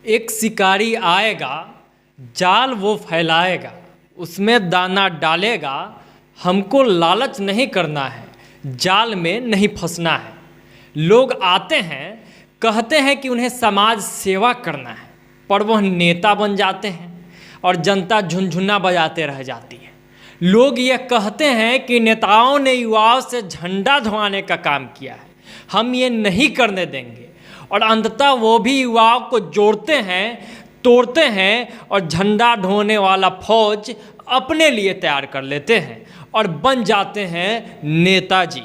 एक शिकारी आएगा, जाल वो फैलाएगा, उसमें दाना डालेगा। हमको लालच नहीं करना है, जाल में नहीं फंसना है। लोग आते हैं, कहते हैं कि उन्हें समाज सेवा करना है, पर वह नेता बन जाते हैं और जनता झुनझुना बजाते रह जाती है। लोग ये कहते हैं कि नेताओं ने युवाओं से झंडा धोआने का काम किया है, हम ये नहीं करने देंगे। और अंततः वो भी युवाओं को जोड़ते हैं, तोड़ते हैं और झंडा ढोने वाला फौज अपने लिए तैयार कर लेते हैं और बन जाते हैं नेताजी।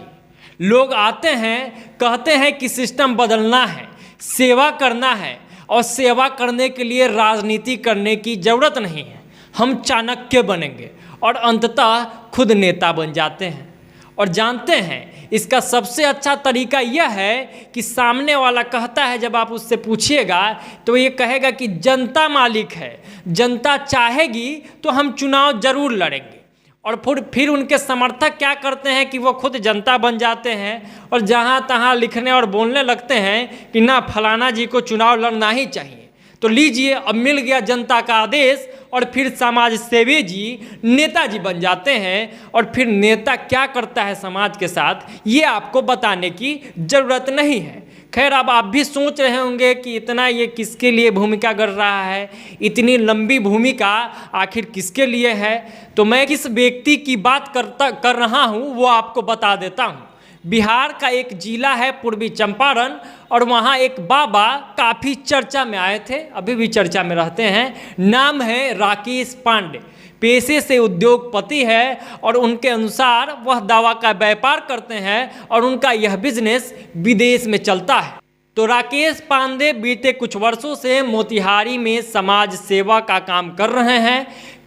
लोग आते हैं, कहते हैं कि सिस्टम बदलना है, सेवा करना है और सेवा करने के लिए राजनीति करने की ज़रूरत नहीं है, हम चाणक्य बनेंगे और अंततः खुद नेता बन जाते हैं। और जानते हैं इसका सबसे अच्छा तरीका यह है कि सामने वाला कहता है, जब आप उससे पूछिएगा तो ये कहेगा कि जनता मालिक है, जनता चाहेगी तो हम चुनाव जरूर लड़ेंगे। और फिर उनके समर्थक क्या करते हैं कि वो खुद जनता बन जाते हैं और जहाँ तहाँ लिखने और बोलने लगते हैं कि ना फलाना जी को चुनाव लड़ना ही चाहिए। तो लीजिए, अब मिल गया जनता का आदेश और फिर समाज सेवी जी नेताजी बन जाते हैं। और फिर नेता क्या करता है समाज के साथ, ये आपको बताने की ज़रूरत नहीं है। खैर, अब आप भी सोच रहे होंगे कि इतना ये किसके लिए भूमिका कर रहा है, इतनी लंबी भूमिका आखिर किसके लिए है। तो मैं किस व्यक्ति की बात कर रहा हूँ वो आपको बता देता हूँ। बिहार का एक जिला है पूर्वी चंपारण, और वहाँ एक बाबा काफ़ी चर्चा में आए थे, अभी भी चर्चा में रहते हैं। नाम है राकेश पांडे, पेशे से उद्योगपति है और उनके अनुसार वह दवा का व्यापार करते हैं और उनका यह बिजनेस विदेश में चलता है। तो राकेश पांडे बीते कुछ वर्षों से मोतिहारी में समाज सेवा का काम कर रहे हैं।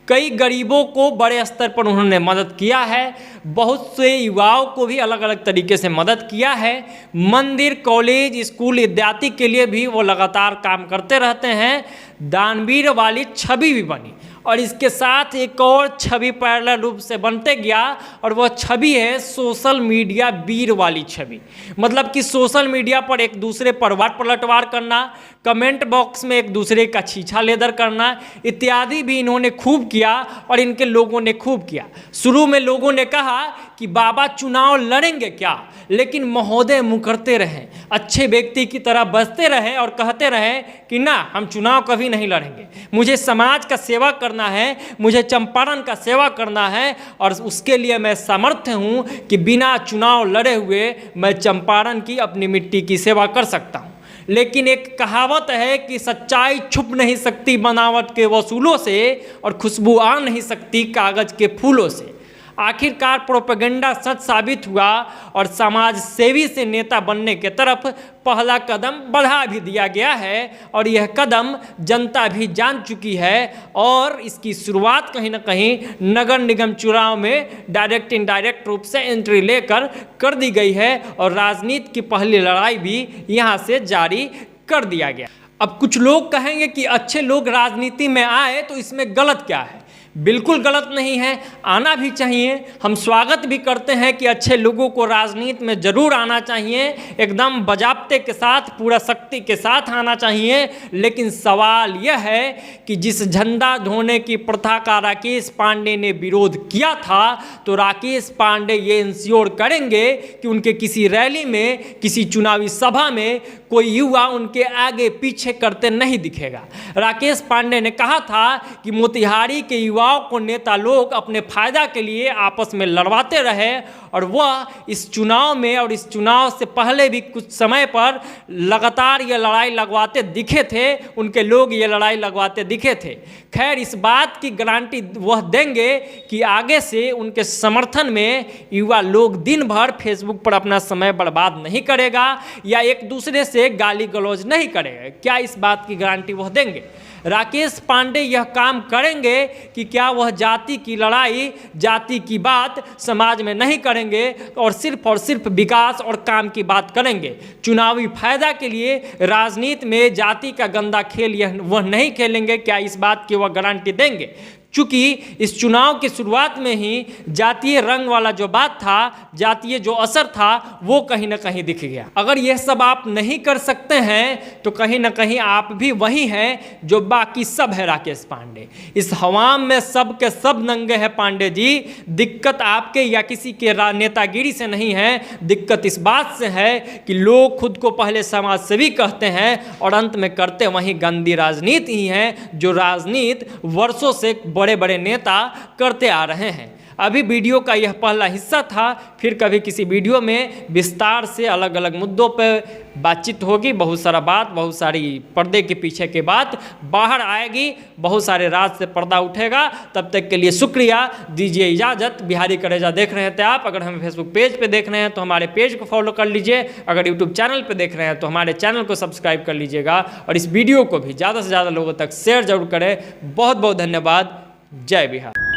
कई गरीबों को बड़े स्तर पर उन्होंने मदद किया है, बहुत से युवाओं को भी अलग अलग तरीके से मदद किया है। मंदिर, कॉलेज, स्कूल इत्यादि के लिए भी वो लगातार काम करते रहते हैं। दानवीर वाली छवि भी बनी और इसके साथ एक और छवि पैरेलल रूप से बनते गया, और वह छवि है सोशल मीडिया वीर वाली छवि। मतलब कि सोशल मीडिया पर एक दूसरे पर वाट पलटवार करना, कमेंट बॉक्स में एक दूसरे का छीछा लेदर करना इत्यादि भी इन्होंने खूब किया और इनके लोगों ने खूब किया। शुरू में लोगों ने कहा कि बाबा चुनाव लड़ेंगे क्या, लेकिन महोदय मुकरते रहें, अच्छे व्यक्ति की तरह बसते रहें और कहते रहें कि ना, हम चुनाव कभी नहीं लड़ेंगे, मुझे समाज का सेवा करना है, मुझे चंपारण का सेवा करना है और उसके लिए मैं समर्थ हूँ कि बिना चुनाव लड़े हुए मैं चंपारण की, अपनी मिट्टी की सेवा कर सकता हूँ। लेकिन एक कहावत है कि सच्चाई छुप नहीं सकती बनावट के वसूलों से और खुशबू आ नहीं सकती कागज के फूलों से। आखिरकार प्रोपेगेंडा सच साबित हुआ और समाज सेवी से नेता बनने के तरफ पहला कदम बढ़ा भी दिया गया है और यह कदम जनता भी जान चुकी है। और इसकी शुरुआत कहीं ना कहीं नगर निगम चुनाव में डायरेक्ट इनडायरेक्ट रूप से एंट्री लेकर कर दी गई है और राजनीति की पहली लड़ाई भी यहाँ से जारी कर दिया गया। अब कुछ लोग कहेंगे कि अच्छे लोग राजनीति में आए तो इसमें गलत क्या है। बिल्कुल गलत नहीं है, आना भी चाहिए। हम स्वागत भी करते हैं कि अच्छे लोगों को राजनीति में ज़रूर आना चाहिए, एकदम बजाबते के साथ, पूरा शक्ति के साथ आना चाहिए। लेकिन सवाल यह है कि जिस झंडा ढोने की प्रथा का राकेश पांडे ने विरोध किया था, तो राकेश पांडे ये इंश्योर करेंगे कि उनके किसी रैली में, किसी चुनावी सभा में कोई युवा उनके आगे पीछे करते नहीं दिखेगा। राकेश पांडे ने कहा था कि मोतिहारी के युवा को नेता लोग अपने फायदा के लिए आपस में लड़वाते रहे और वह इस चुनाव में और इस चुनाव से पहले भी कुछ समय पर लगातार ये लड़ाई लगवाते दिखे थे, उनके लोग ये लड़ाई लगवाते दिखे थे। खैर, इस बात की गारंटी वह देंगे कि आगे से उनके समर्थन में युवा लोग दिन भर फेसबुक पर अपना समय बर्बाद नहीं करेगा या एक दूसरे से गाली गलौज नहीं करेगा। क्या इस बात की गारंटी वह देंगे? राकेश पांडे यह काम करेंगे कि क्या वह जाति की लड़ाई, जाति की बात समाज में नहीं करेंगे और सिर्फ विकास और काम की बात करेंगे। चुनावी फायदा के लिए राजनीति में जाति का गंदा खेल वह नहीं खेलेंगे। क्या इस बात की वह गारंटी देंगे? चूँकि इस चुनाव की शुरुआत में ही जातीय रंग वाला जो बात था, जातीय जो असर था, वो कहीं ना कहीं दिख गया। अगर यह सब आप नहीं कर सकते हैं तो कहीं ना कहीं आप भी वही हैं जो बाकी सब है राकेश पांडे। इस हवाम में सब के सब नंगे हैं पांडे जी। दिक्कत आपके या किसी के नेतागिरी से नहीं है, दिक्कत इस बात से है कि लोग खुद को पहले समाज सेवी कहते हैं और अंत में करते वही गंदी राजनीति ही है, जो राजनीति वर्षों से बड़े बड़े नेता करते आ रहे हैं। अभी वीडियो का यह पहला हिस्सा था, फिर कभी किसी वीडियो में विस्तार से अलग अलग मुद्दों पर बातचीत होगी। बहुत सारा बात, बहुत सारी पर्दे के पीछे की बात बाहर आएगी, बहुत सारे राज से पर्दा उठेगा। तब तक के लिए शुक्रिया, दीजिए इजाज़त। बिहारी करेजा देख रहे थे आप। अगर हमें फेसबुक पेज पे देख रहे हैं तो हमारे पेज को फॉलो कर लीजिए। अगर यूट्यूब चैनल पे देख रहे हैं तो हमारे चैनल को सब्सक्राइब कर लीजिएगा और इस वीडियो को भी ज़्यादा से ज़्यादा लोगों तक शेयर जरूर करें। बहुत बहुत धन्यवाद। जय बिहार।